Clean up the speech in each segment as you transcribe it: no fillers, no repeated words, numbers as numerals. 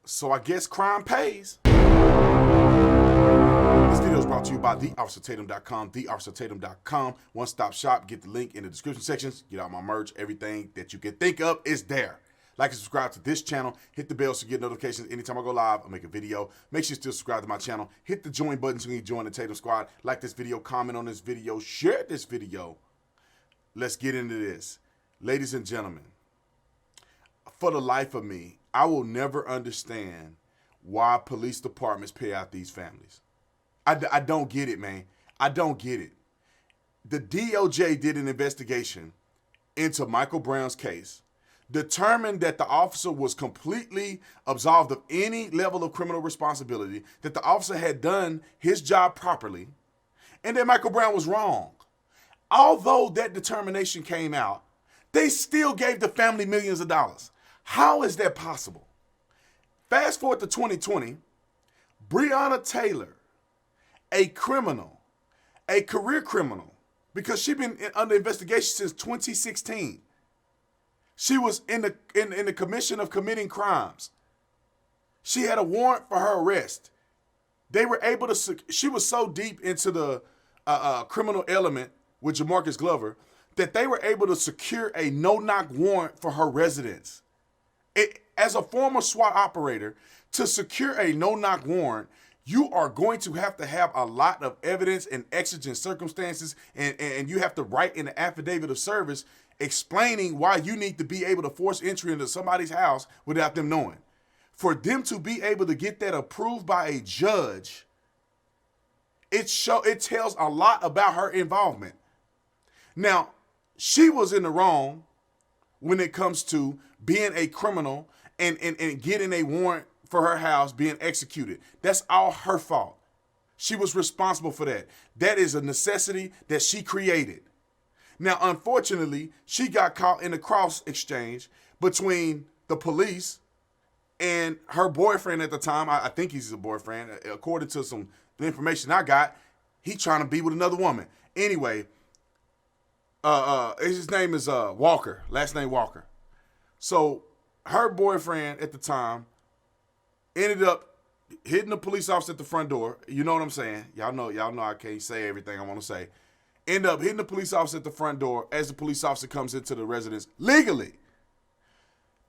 So I guess crime pays. This video is brought to you by theofficertatum.com, theofficertatum.com. One-stop shop. Get the link in the description sections. Get out my merch. Everything that you can think of is there. Like and subscribe to this channel. Hit the bell so you get notifications anytime I go live or make a video. Make sure you still subscribe to my channel. Hit the join button so you can join the Tatum squad. Like this video, comment on this video, share this video. Let's get into this. Ladies and gentlemen, for the life of me, I will never understand why police departments pay out these families. I don't get it, man. I don't get it. The DOJ did an investigation into Michael Brown's case, determined that the officer was completely absolved of any level of criminal responsibility, that the officer had done his job properly, and that Michael Brown was wrong. Although that determination came out, they still gave the family millions of dollars. How is that possible? Fast forward to 2020, Breonna Taylor, a criminal, a career criminal, because she's been under investigation since 2016. She was in the commission of committing crimes. She had a warrant for her arrest. They were able to, she was so deep into the criminal element with Jamarcus Glover that they were able to secure a no-knock warrant for her residence. As a former SWAT operator, to secure a no-knock warrant, you are going to have a lot of evidence and exigent circumstances, and you have to write in the affidavit of service explaining why you need to be able to force entry into somebody's house without them knowing. For them to be able to get that approved by a judge, it tells a lot about her involvement. Now, she was in the wrong when it comes to being a criminal and getting a warrant for her house being executed. That's all her fault. She was responsible for that. That is a necessity that she created. Now, unfortunately, she got caught in a cross exchange between the police and her boyfriend at the time. I think he's a boyfriend. According to some information I got, he's trying to be with another woman. Anyway, his name is Walker, last name Walker. So her boyfriend at the time ended up hitting the police officer at the front door. You know what I'm saying? Y'all know I can't say everything I want to say. End up hitting the police officer at the front door as the police officer comes into the residence legally.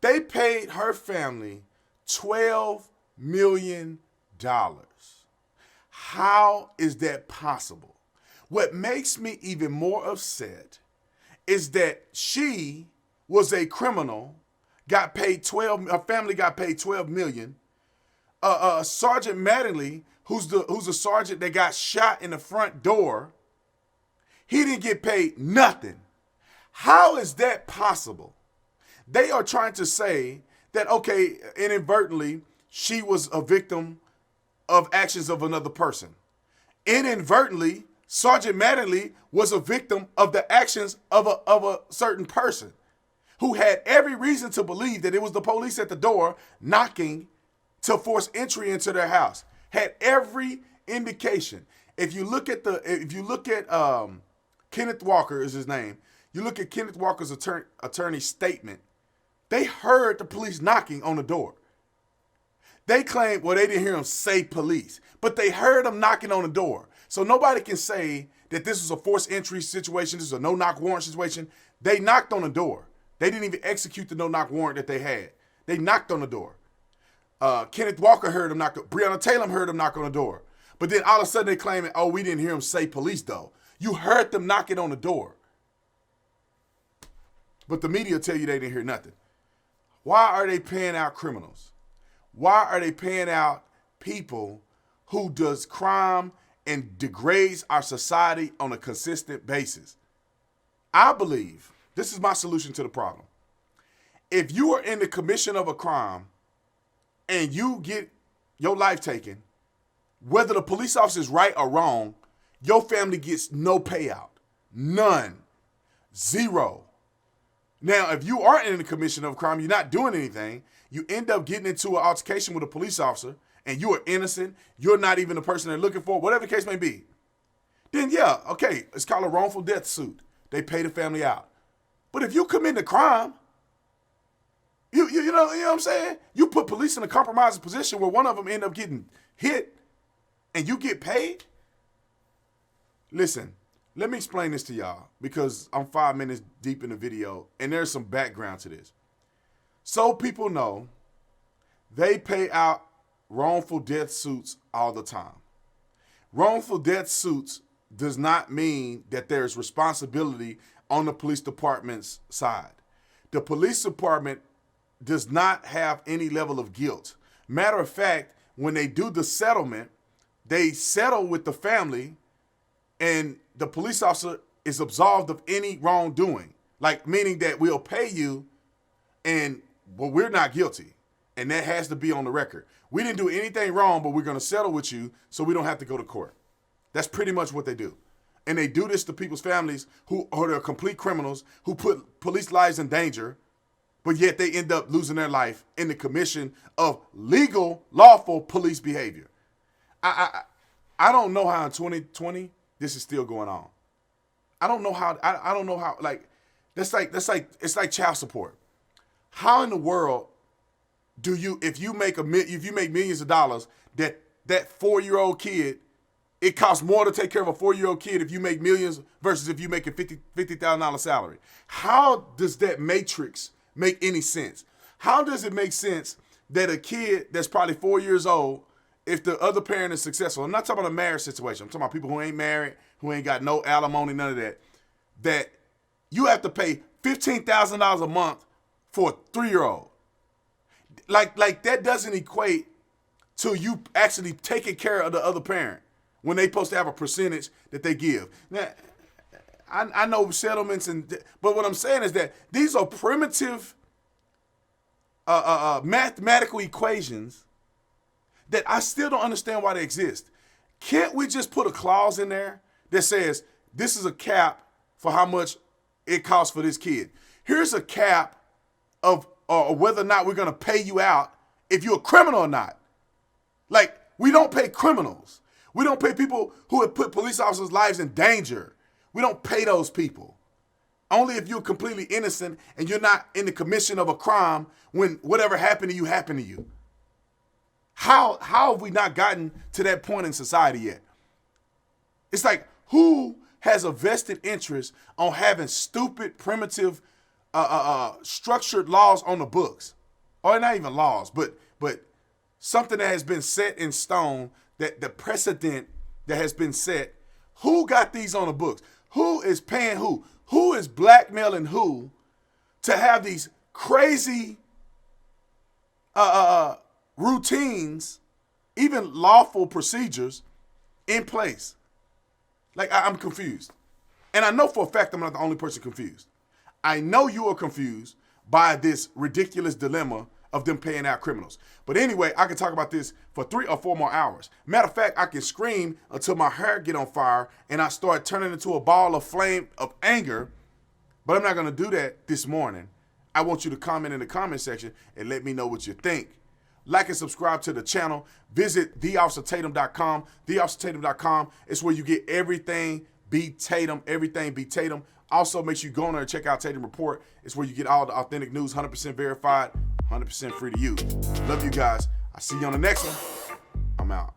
They paid her family $12 million. How is that possible? What makes me even more upset is that she was a criminal, her family got paid $12 million. Sergeant Mattingly, who's a sergeant that got shot in the front door, he didn't get paid nothing. How is that possible? They are trying to say that, okay, inadvertently, she was a victim of actions of another person. Inadvertently, Sergeant Mattingly was a victim of the actions of a certain person who had every reason to believe that it was the police at the door knocking to force entry into their house. Had every indication. If you look at Kenneth Walker is his name. You look at Kenneth Walker's attorney's statement. They heard the police knocking on the door. They claim, well, they didn't hear him say police, but they heard him knocking on the door. So nobody can say that this was a forced entry situation. This is a no-knock warrant situation. They knocked on the door. They didn't even execute the no-knock warrant that they had. They knocked on the door. Kenneth Walker heard him knock. Breonna Tatum heard him knock on the door. But then all of a sudden they claim, oh, we didn't hear him say police though. You heard them knocking on the door. But the media tell you they didn't hear nothing. Why are they paying out criminals? Why are they paying out people who does crime and degrades our society on a consistent basis? I believe this is my solution to the problem. If you are in the commission of a crime and you get your life taken, whether the police officer is right or wrong, your family gets no payout. None. Zero. Now, if you aren't in the commission of a crime, you're not doing anything, you end up getting into an altercation with a police officer, and you are innocent, you're not even the person they're looking for, whatever the case may be, then yeah, okay, it's called a wrongful death suit. They pay the family out. But if you commit a crime, You know what I'm saying? You put police in a compromising position where one of them end up getting hit and you get paid? Listen, let me explain this to y'all because I'm 5 minutes deep in the video and there's some background to this. So people know, they pay out wrongful death suits all the time. Wrongful death suits does not mean that there's responsibility on the police department's side. The police department does not have any level of guilt. Matter of fact, when they do the settlement, they settle with the family and the police officer is absolved of any wrongdoing. Like, meaning that we'll pay you but we're not guilty. And that has to be on the record. We didn't do anything wrong, but we're going to settle with you so we don't have to go to court. That's pretty much what they do. And they do this to people's families who are complete criminals, who put police lives in danger, but yet they end up losing their life in the commission of legal, lawful police behavior. I don't know how in 2020 this is still going on. I don't know how. I don't know how. Like it's like child support. How in the world do you, if you make millions of dollars, that 4-year-old kid, it costs more to take care of a 4-year-old kid if you make millions versus if you make a $50,000 salary? How does that matrix make any sense? How does it make sense that a kid that's probably 4 years old, if the other parent is successful, I'm not talking about a marriage situation, I'm talking about people who ain't married, who ain't got no alimony, none of that, that you have to pay $15,000 a month for a 3-year-old. Like that doesn't equate to you actually taking care of the other parent when they supposed to have a percentage that they give. Now, I know settlements, but what I'm saying is that these are primitive mathematical equations that I still don't understand why they exist. Can't we just put a clause in there that says this is a cap for how much it costs for this kid? Here's a cap of whether or not we're going to pay you out if you're a criminal or not. Like, we don't pay criminals. We don't pay people who have put police officers' lives in danger. We don't pay those people. Only if you're completely innocent and you're not in the commission of a crime when whatever happened to you happened to you. How have we not gotten to that point in society yet? It's like, who has a vested interest on having stupid, primitive, structured laws on the books? Or not even laws, but something that has been set in stone, that the precedent that has been set. Who got these on the books? Who is paying who? Who is blackmailing who to have these crazy routines, even lawful procedures in place? Like, I'm confused. And I know for a fact I'm not the only person confused. I know you are confused by this ridiculous dilemma of them paying out criminals. But anyway, I can talk about this for 3 or 4 more hours. Matter of fact, I can scream until my hair get on fire and I start turning into a ball of flame of anger. But I'm not going to do that this morning. I want you to comment in the comment section and let me know what you think. Like and subscribe to the channel. Visit theofficertatum.com. Theofficertatum.com is where you get everything Beat Tatum, everything Beat Tatum. Also, make sure you go on there and check out Tatum Report. It's where you get all the authentic news, 100% verified, 100% free to use. Love you guys. I'll see you on the next one. I'm out.